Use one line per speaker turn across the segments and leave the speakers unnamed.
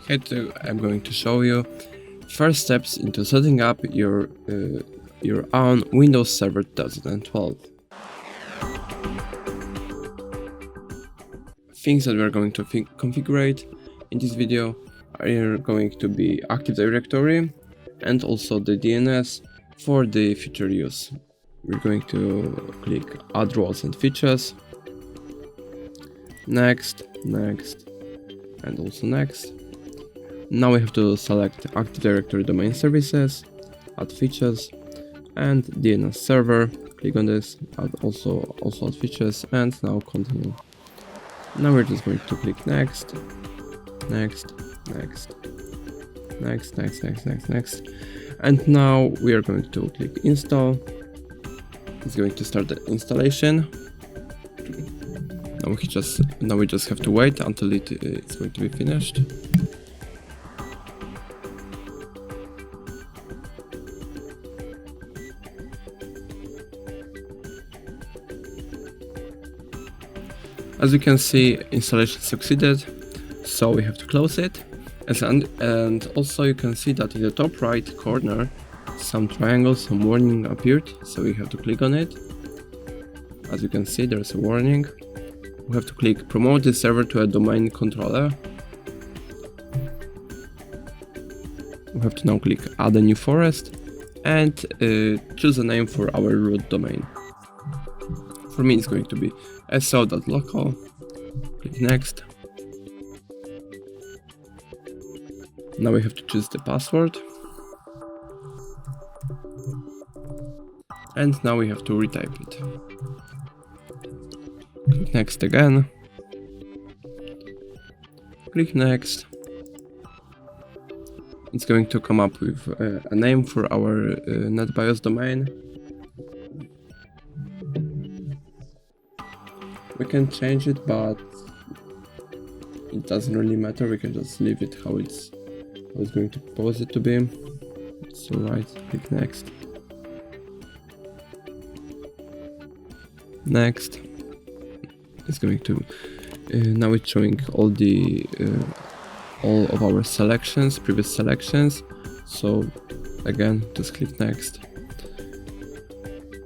I'm going to show you first steps into setting up your own Windows Server 2012. Things that we're going to configure in this video are going to be Active Directory and also the DNS for the future use. We're going to click Add Roles and Features, Next, Next, and also Next. Now we have to select Active Directory Domain Services, Add Features, and DNS Server. Click on this, add also Add Features, and now Continue. Now we're just going to click Next, Next, Next, Next, Next, Next, Next, Next, and now we are going to click Install. It's going to start the installation. Now we just have to wait until it's going to be finished. As you can see, installation succeeded, so we have to close it. And also you can see that in the top right corner some triangles, some warning appeared, so we have to click on it. As you can see, there's a warning. We have to click Promote this server to a domain controller. We have to now click Add a new forest and choose a name for our root domain. For me it's going to be so.local. Click Next. Now we have to choose the password. And now we have to retype it. Click Next again. Click Next. It's going to come up with a name for our NetBIOS domain. We can change it, but it doesn't really matter. We can just leave it how it's going to propose it to be. It's alright. Click Next. Next. It's going to now it's showing all of our selections, previous selections. So again, just click Next.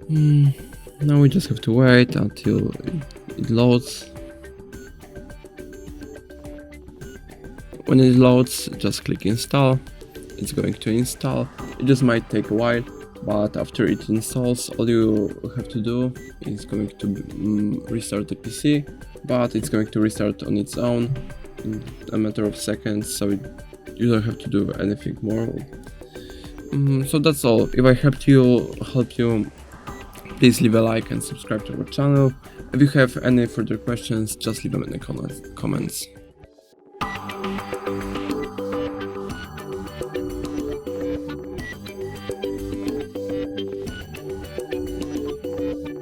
Now we just have to wait until it loads. When it loads, just click Install. It's going to install. It just might take a while, but after it installs, all you have to do is going to restart the PC, but it's going to restart on its own in a matter of seconds, so you don't have to do anything more. So that's all. If I helped you, please leave a like and subscribe to our channel. If you have any further questions, just leave them in the comments.